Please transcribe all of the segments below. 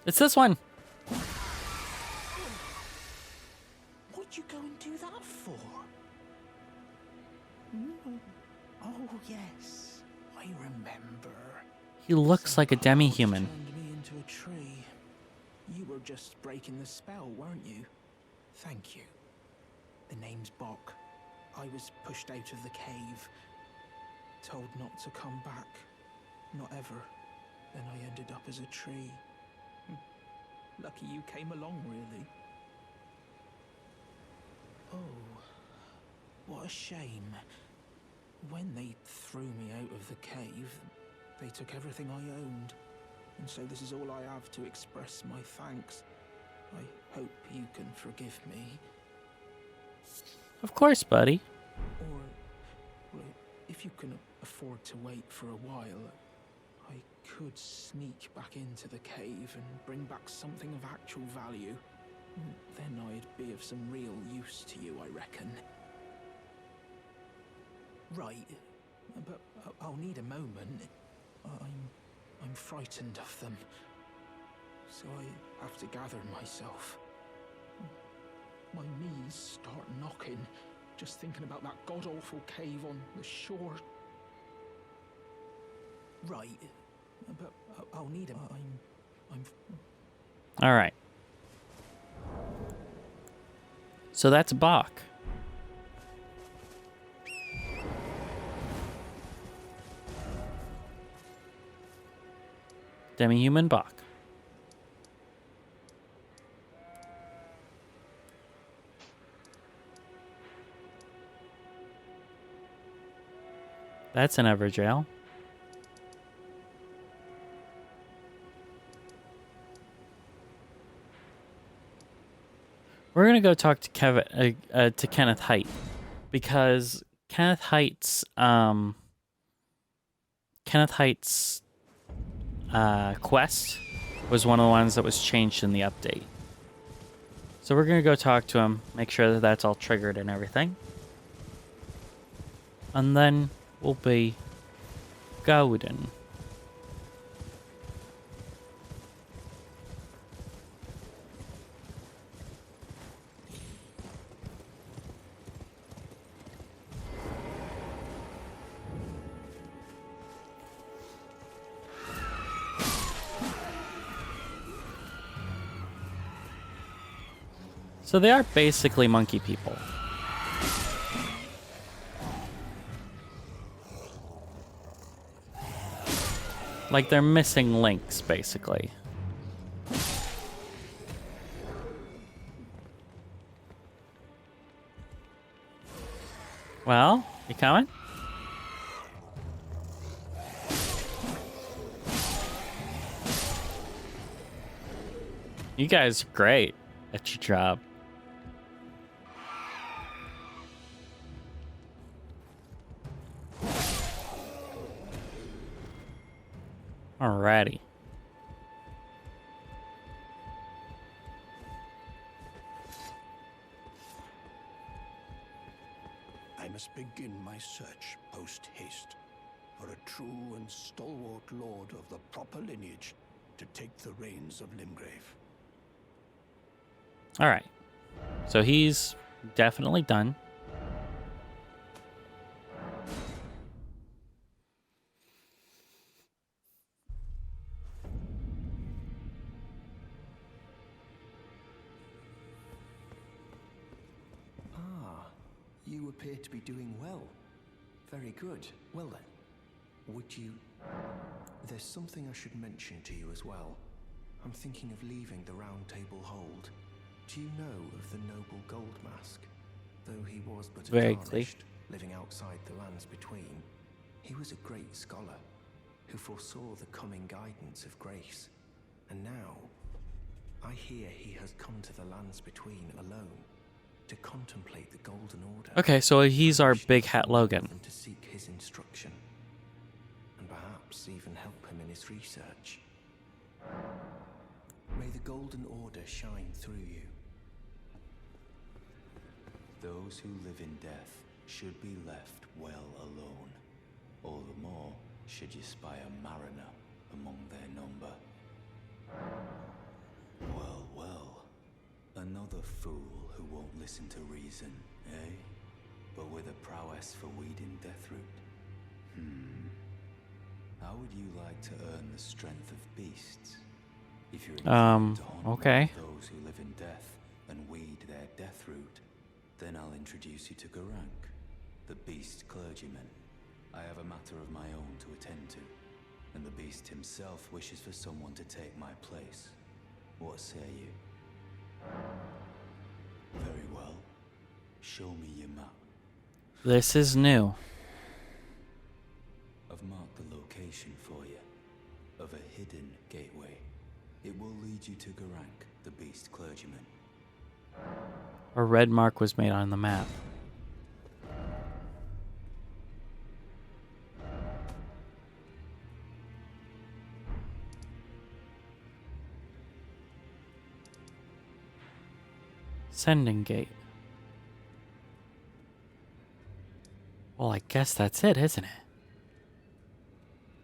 It's this one. What'd you go and do that for? Mm. Oh, yes. I remember. He looks Some like a demi-human. clouds turned me into a tree. You were just breaking the spell, weren't you? Thank you. The name's Bok. I was pushed out of the cave. Told not to come back. Not ever. Then I ended up as a tree. Lucky you came along, really. Oh, what a shame. When they threw me out of the cave, they took everything I owned. And so this is all I have to express my thanks. I hope you can forgive me. Of course, buddy. Or, well, if you can afford to wait for a while, I could sneak back into the cave and bring back something of actual value. Then I'd be of some real use to you, I reckon. Right, but I'll need a moment. I'm frightened of them, so I have to gather myself. My knees start knocking, just thinking about that god-awful cave on the shore. Right, but I'll need a... I'm... All right. So that's Bach. Demi-human Bach. That's an Everjail. We're gonna go talk to Kenneth Haight, because Kenneth Haight's quest was one of the ones that was changed in the update. So we're gonna go talk to him, make sure that that's all triggered and everything, and then we'll be golden. So they are basically monkey people. Like they're missing links, basically. Well, you coming? You guys are great at your job. Alrighty. I must begin my search post-haste for a true and stalwart lord of the proper lineage to take the reins of Limgrave. Alright. So he's definitely done. You appear to be doing well. Very good. Well then, would you... There's something I should mention to you as well. I'm thinking of leaving the Round Table Hold. Do you know of the noble Gold Mask? Though he was but a tarnished, living outside the lands between, he was a great scholar who foresaw the coming guidance of grace. And now, I hear he has come to the lands between alone, to contemplate the Golden Order. Okay, so he's our Big Hat Logan. To seek his instruction, and perhaps even help him in his research. May the Golden Order shine through you. Those who live in death should be left well alone. All the more should you spy a mariner among their number. Another fool who won't listen to reason, eh? But with a prowess for weeding Deathroot. How would you like to earn the strength of beasts? If you're inclined to hunt okay. those who live in death and weed their Deathroot, then I'll introduce you to Garank, the beast clergyman. I have a matter of my own to attend to, and the beast himself wishes for someone to take my place. What say you? Very well. Show me your map. This is new. I've marked the location for you, of a hidden gateway. It will lead you to Garank, the beast clergyman. A red mark was made on the map. Sending gate. Well, I guess that's it, isn't it?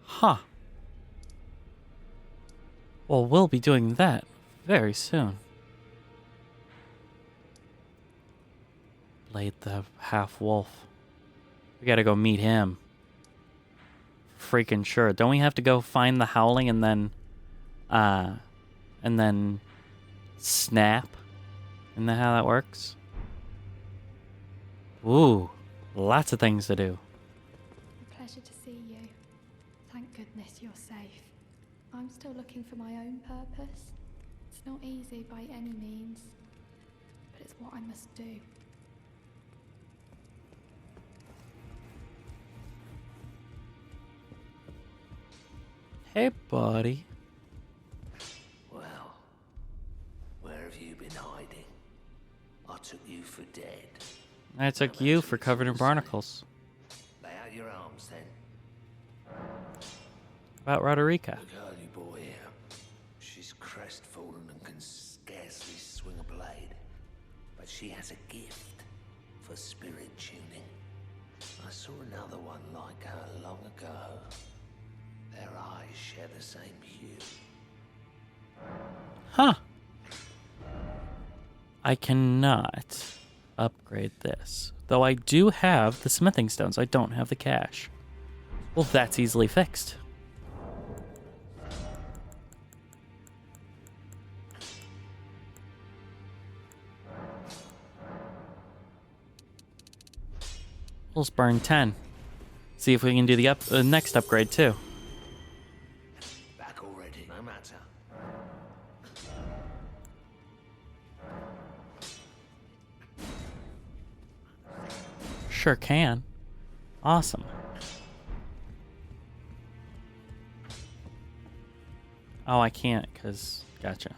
Huh. Well, we'll be doing that very soon. Blade the half-wolf. We gotta go meet him. Freaking sure. Don't we have to go find the howling and then snap? Isn't that how that works? Ooh, lots of things to do. A pleasure to see you. Thank goodness you're safe. I'm still looking for my own purpose. It's not easy by any means, but it's what I must do. Hey, buddy. Well, where have you been hiding? I took you for dead. I took you for covered in barnacles. Lay out your arms then. About Roderica. The girly boy here. She's crestfallen and can scarcely swing a blade. But she has a gift for spirit tuning. I saw another one like her long ago. Their eyes share the same hue. Huh. I cannot upgrade this. Though I do have the smithing stones. I don't have the cash. Well, that's easily fixed. Let's burn 10. See if we can do the next upgrade too. Back already, no matter. Sure can. Awesome. Oh, I can't, because... Gotcha.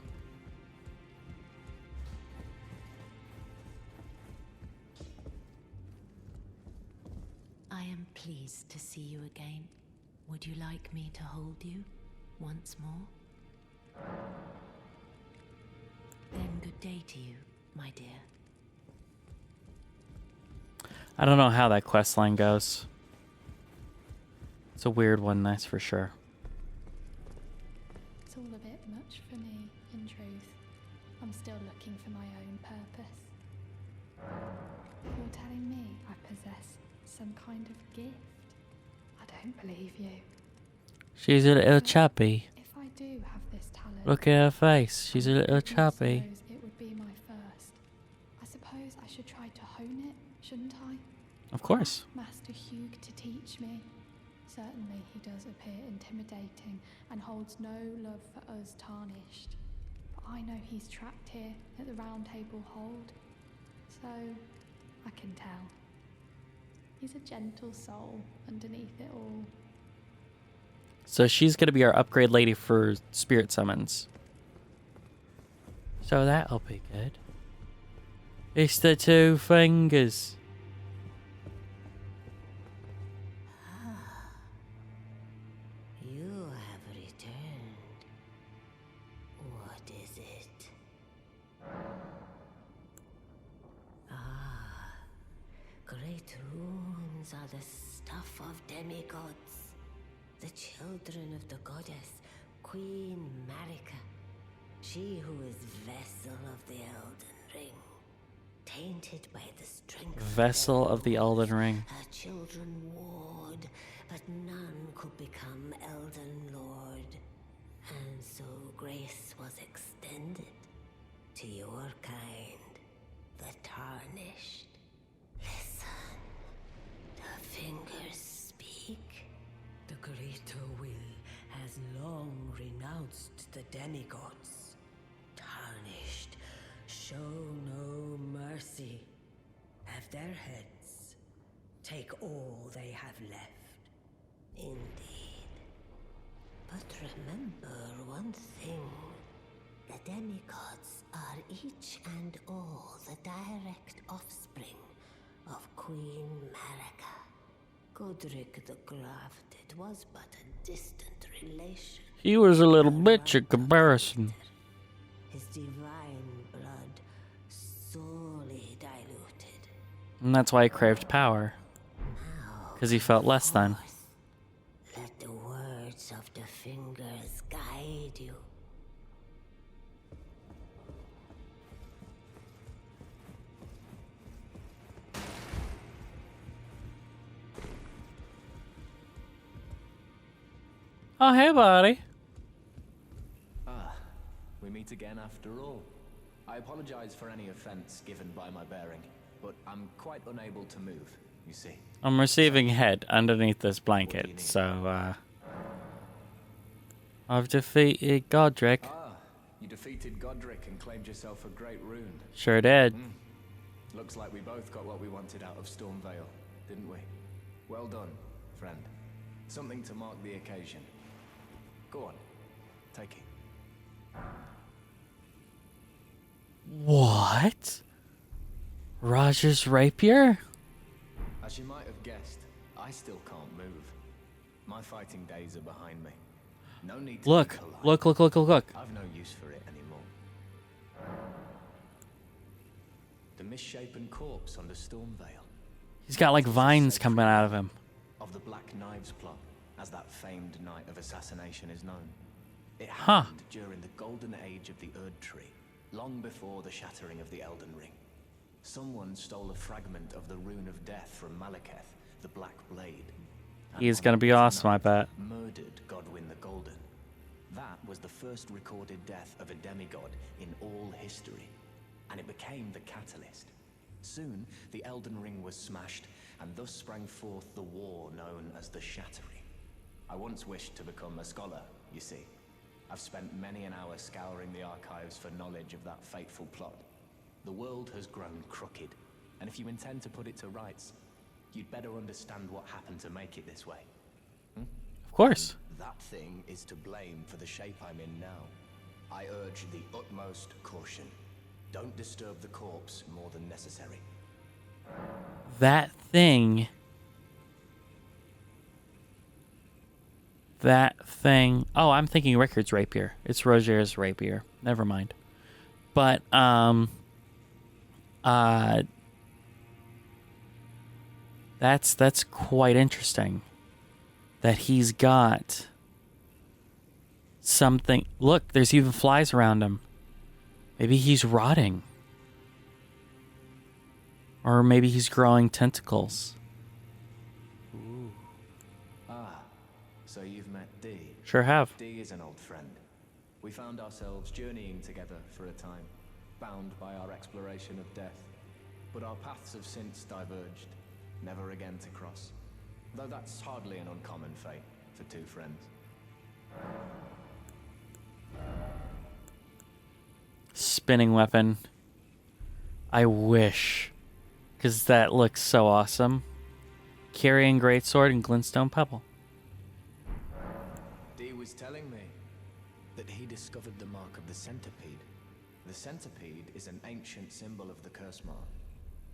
I am pleased to see you again. Would you like me to hold you once more? Then good day to you, my dear. I don't know how that quest line goes. It's a weird one, that's for sure. It's all a bit much for me, in truth. I'm still looking for my own purpose. You're telling me I possess some kind of gift? I don't believe you. She's a little chubby. If I do have this talent... Look at her face. She's a little I chubby. suppose it would be my first. I suppose I should try to hone it, shouldn't I? Of course. Master Hugh to teach me. Certainly he does appear intimidating and holds no love for us tarnished. But I know he's trapped here at the Round Table Hold. So I can tell. He's a gentle soul underneath it all. So she's going to be our upgrade lady for spirit summons. So that'll be good. It's the two fingers. You have returned. What is it? Ah, great runes are the stuff of demigods. The children of the goddess, Queen Marika. She who is vessel of the Elden offspring, tainted by the strength Vessel of the Elden Ring. Her children warred, but none could become Elden Lord. And so grace was extended to your kind, the Tarnished. Listen, the fingers speak. The greater will has long renounced the demigods. Tarnished, show no mercy. Have their heads. Take all they have left. Indeed. But remember one thing. The demigods are each and all the direct offspring of Queen Marika. Godric the Grafted was but a distant relation. He was a little bitch in comparison. His divine blood sorely diluted. And that's why he craved power. Because he felt less than. Let the words of the fingers guide you. Oh, hey, buddy. We meet again after all. I apologize for any offense given by my bearing, but I'm quite unable to move, you see. I'm receiving head underneath this blanket, so, I've defeated Godric. Ah, you defeated Godric and claimed yourself a great rune. Sure did. Looks like we both got what we wanted out of Stormvale, didn't we? Well done, friend. Something to mark the occasion. Go on, take it. What? Roger's rapier? As you might have guessed, I still can't move. My fighting days are behind me. No need to Look, be polite. look. I've no use for it anymore. The misshapen corpse under Stormvale. He's got like vines coming out of him. Of the Black Knives plot, as that famed night of assassination is known. It Huh. happened during the golden age of the Erd Tree, long before the shattering of the Elden Ring. Someone stole a fragment of the Rune of Death from Malekith, the Black Blade. And He's on gonna be that awesome, I night, bet. Murdered Godwyn the Golden. That was the first recorded death of a demigod in all history, and it became the catalyst. Soon, the Elden Ring was smashed, and thus sprang forth the war known as the Shattering. I once wished to become a scholar, you see. I've spent many an hour scouring the archives for knowledge of that fateful plot. The world has grown crooked, and if you intend to put it to rights, you'd better understand what happened to make it this way. Of course. That thing is to blame for the shape I'm in now. I urge the utmost caution. Don't disturb the corpse more than necessary. That thing. Oh, I'm thinking Rickard's rapier. It's Roger's rapier. Never mind. But, that's quite interesting. That he's got something. Look, there's even flies around him. Maybe he's rotting. Or maybe he's growing tentacles. So you've met Dee. Sure have. Dee is an old friend. We found ourselves journeying together for a time, bound by our exploration of death. But our paths have since diverged, never again to cross. Though that's hardly an uncommon fate for two friends. Spinning weapon. I wish. Because that looks so awesome. Carrying greatsword and glintstone pebble. Dee was telling me that he discovered the mark of the centipede. The centipede is an ancient symbol of the curse mark.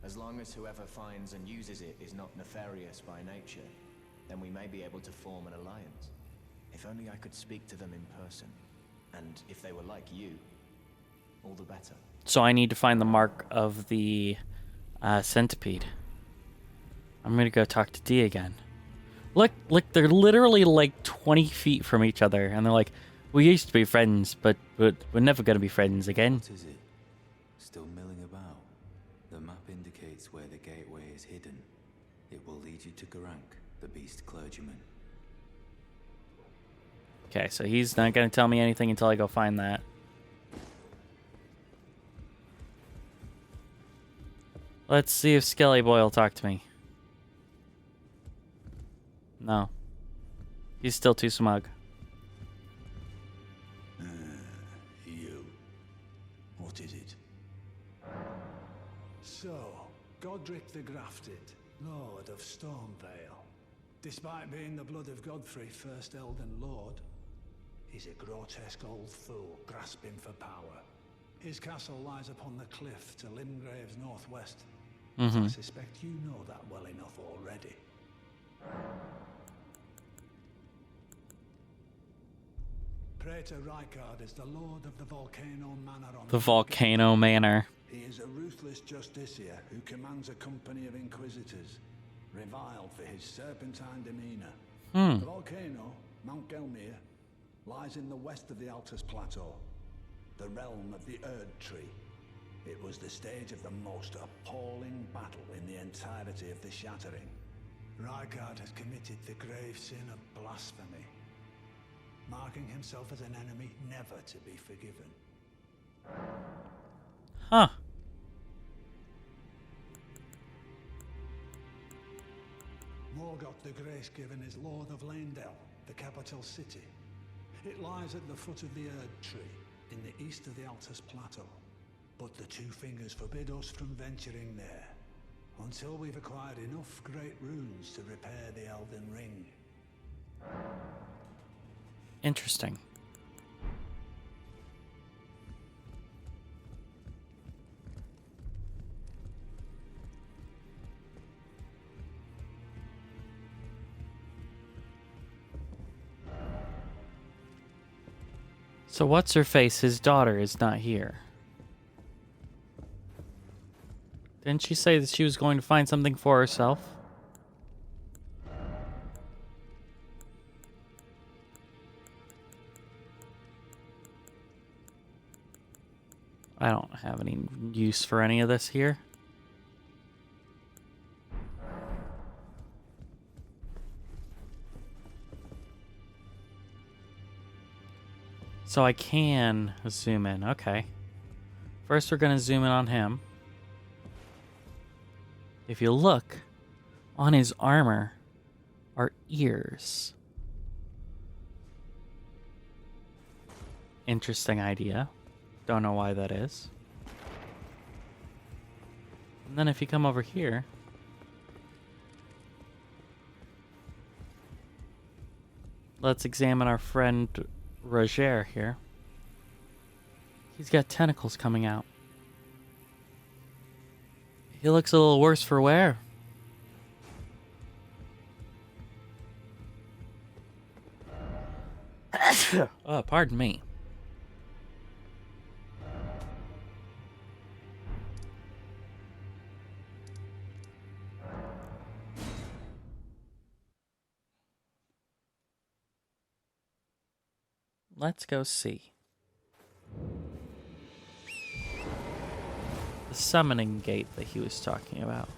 As long as whoever finds and uses it is not nefarious by nature, then we may be able to form an alliance. If only I could speak to them in person. And if they were like you, all the better. So I need to find the mark of the centipede. I'm going to go talk to Dee again. Look, they're literally like 20 feet from each other. And they're like, we used to be friends, but we're never going to be friends again. What is it? Still milling about? leads you to Garank, the beast clergyman. Okay, so he's not going to tell me anything until I go find that. Let's see if Skelly Boy will talk to me. No. He's still too smug. You. What is it? So, Godric the Grafted, Lord of Stormvale. Despite being the blood of Godfrey, first Elden Lord, he's a grotesque old fool grasping for power. His castle lies upon the cliff to Limgrave's northwest. I suspect you know that well enough already. Praetor Rykard is the lord of the Volcano Manor on The Volcano Manor. He is a ruthless justiciar who commands a company of inquisitors, reviled for his serpentine demeanor. The volcano, Mount Gelmir, lies in the west of the Altus Plateau, the realm of the Erd Tree. It was the stage of the most appalling battle in the entirety of the Shattering. Rykard has committed the grave sin of blasphemy, marking himself as an enemy never to be forgiven. Huh. Morgoth the Grace-Given is Lord of Leyndell, the capital city. It lies at the foot of the Erd Tree, in the east of the Altus Plateau. But the Two Fingers forbid us from venturing there, until we've acquired enough great runes to repair the Elden Ring. Interesting. So what's her face? His daughter is not here. Didn't she say that she was going to find something for herself? I don't have any use for any of this here. So I can zoom in. Okay. First we're going to zoom in on him. If you look, on his armor are ears. Interesting idea. Don't know why that is. And then if you come over here, let's examine our friend Roger here. He's got tentacles coming out. He looks a little worse for wear. Oh, pardon me. Let's go see. The summoning gate that he was talking about.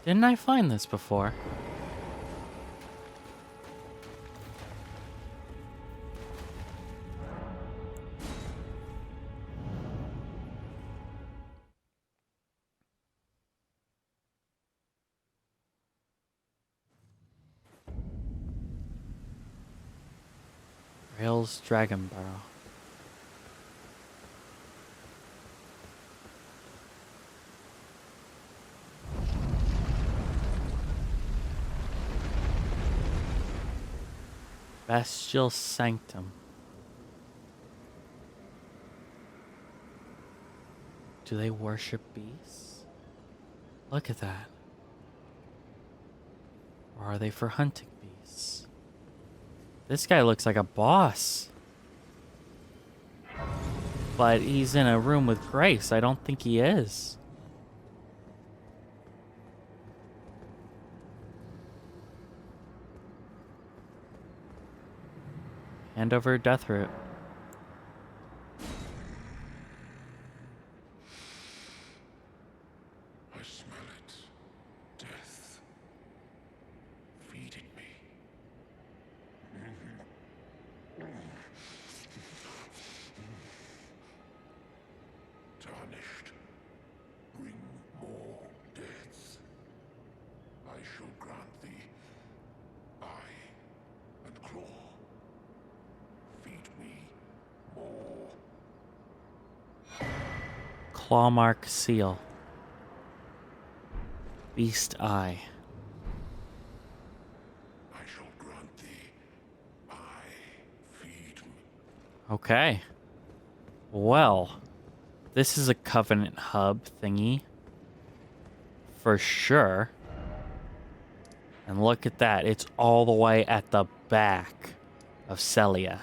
Didn't I find this before? Rails Dragon Burrow. Bestial Sanctum. Do they worship beasts? Look at that. Or are they for hunting beasts? This guy looks like a boss. but he's in a room with Grace. I don't think he is. Hand over death root. I smell it. Death. Feeding me. Tarnished. Bring more deaths. I shall grant thee eye and claw. Feed me more. Clawmark seal. Beast eye. I shall grant thee eye. Feed me. Okay. Well, this is a Covenant hub thingy. For sure. And look at that. It's all the way at the back of Celia.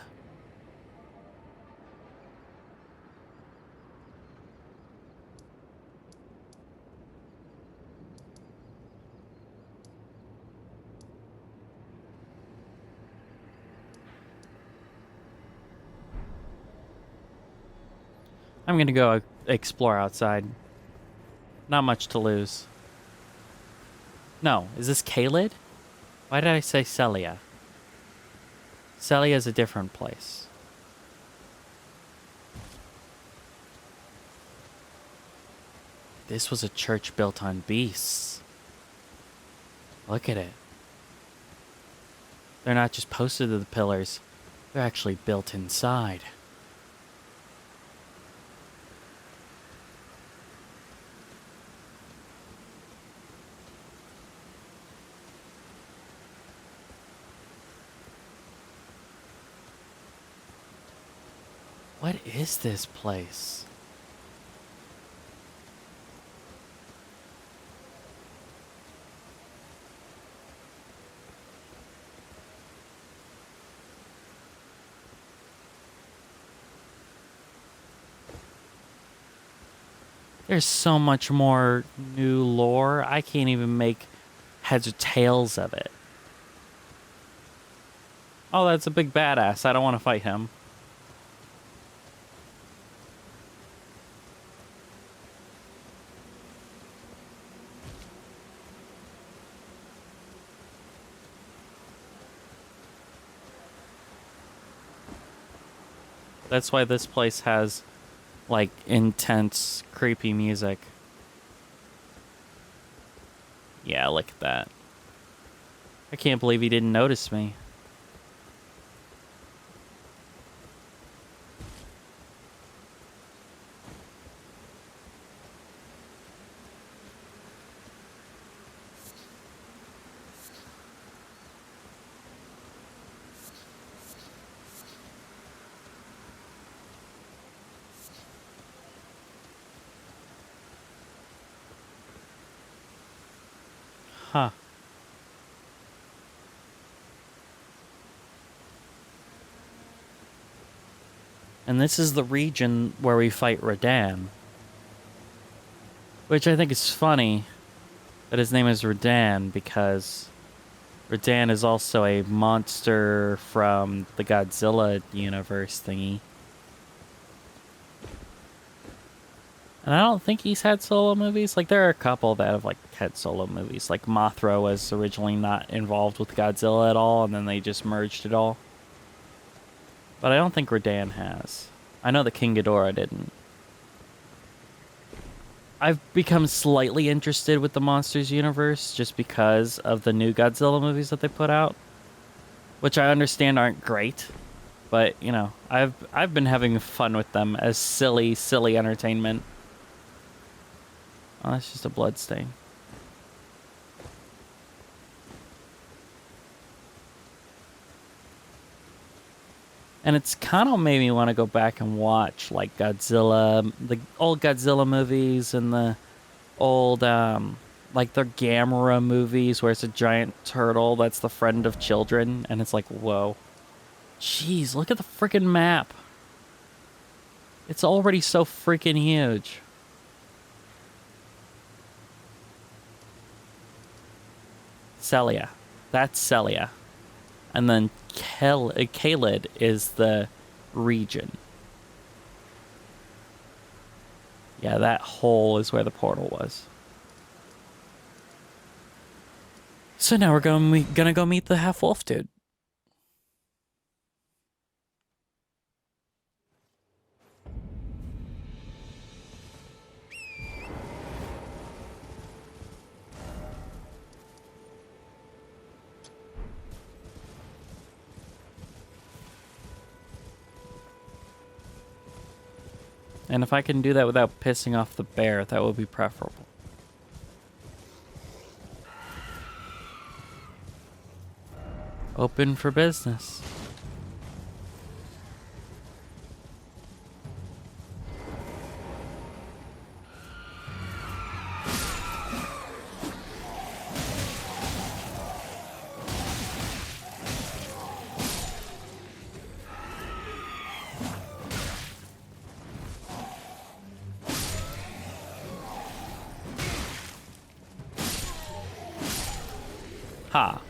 I'm going to go explore outside. Not much to lose. No, is this Kaled? Why did I say Celia? Celia is a different place. This was a church built on beasts. Look at it. They're not just posted to the pillars. They're actually built inside. What is this place? There's so much more new lore. I can't even make heads or tails of it. Oh, that's a big badass. I don't want to fight him. That's why this place has, like, intense, creepy music. Yeah, look at that. I can't believe he didn't notice me. Huh. And this is the region where we fight Radan. Which I think is funny that his name is Radan because Radan is also a monster from the Godzilla universe thingy. And I don't think he's had solo movies. Like, there are a couple that have, like, had solo movies. Like, Mothra was originally not involved with Godzilla at all, and then they just merged it all. But I don't think Radan has. I know that King Ghidorah didn't. I've become slightly interested with the Monsters universe just because of the new Godzilla movies that they put out. Which I understand aren't great. But, you know, I've been having fun with them as silly, silly entertainment. Oh, that's just a blood stain. And it's kind of made me want to go back and watch, like, Godzilla, the old Godzilla movies and the old, like, the Gamera movies where it's a giant turtle that's the friend of children. And it's like, whoa. Jeez, look at the freaking map. It's already so freaking huge. Celia. That's Celia. And then Kaled is the region. Yeah, that hole is where the portal was. So now we're gonna go meet the half-wolf dude. And if I can do that without pissing off the bear, that would be preferable. Open for business. Ha.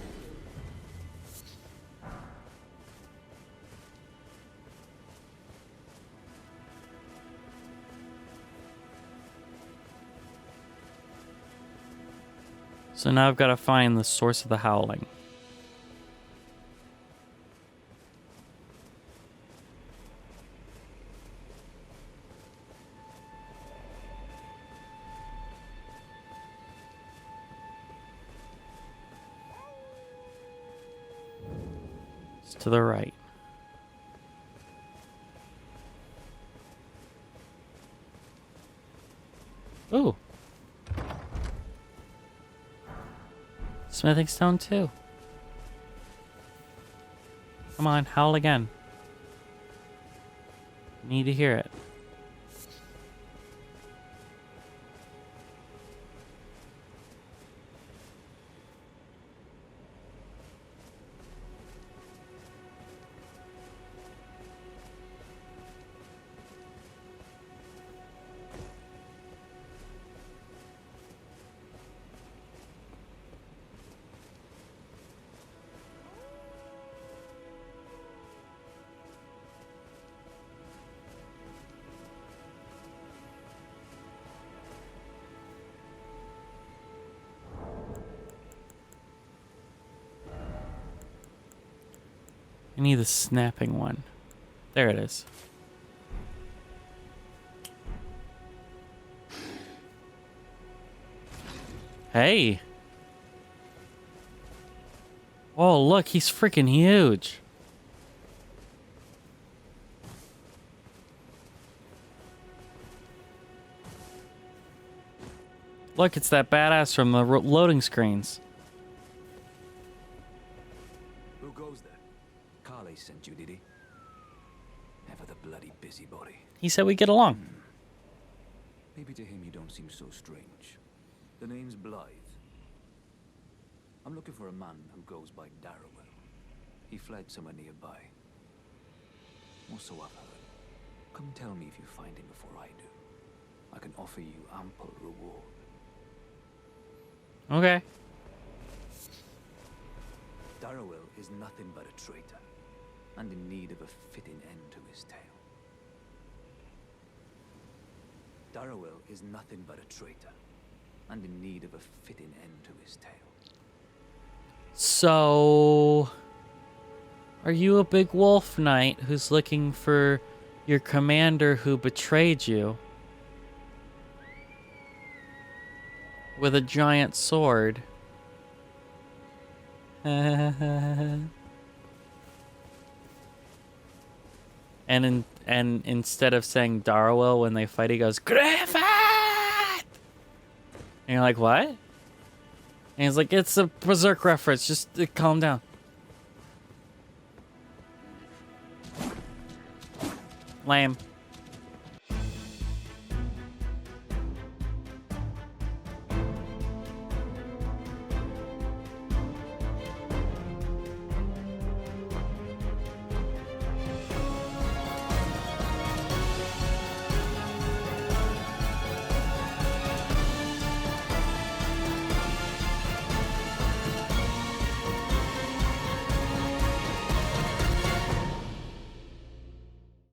So now I've got to find the source of the howling. It's to the right. Ooh. Smithing stone too. Come on, howl again. Need to hear it. I need the snapping one. There it is. Hey. Oh, look, he's freaking huge. Look, it's that badass from the loading screens. Who goes there? Carly sent you, did he? Ever the bloody busybody. He said we get along. Maybe to him you don't seem so strange. The name's Blythe. I'm looking for a man who goes by Darrowell. He fled somewhere nearby. Or so I've heard. Come tell me if you find him before I do. I can offer you ample reward. Okay. Darrowell is nothing but a traitor, and in need of a fitting end to his tale. Darrowell is nothing but a traitor, and in need of a fitting end to his tale. So, are you a big wolf knight who's looking for your commander who betrayed you? With a giant sword. And instead of saying Darwell when they fight, he goes, Griffith! And you're like, what? And he's like, it's a Berserk reference, just calm down. Lame.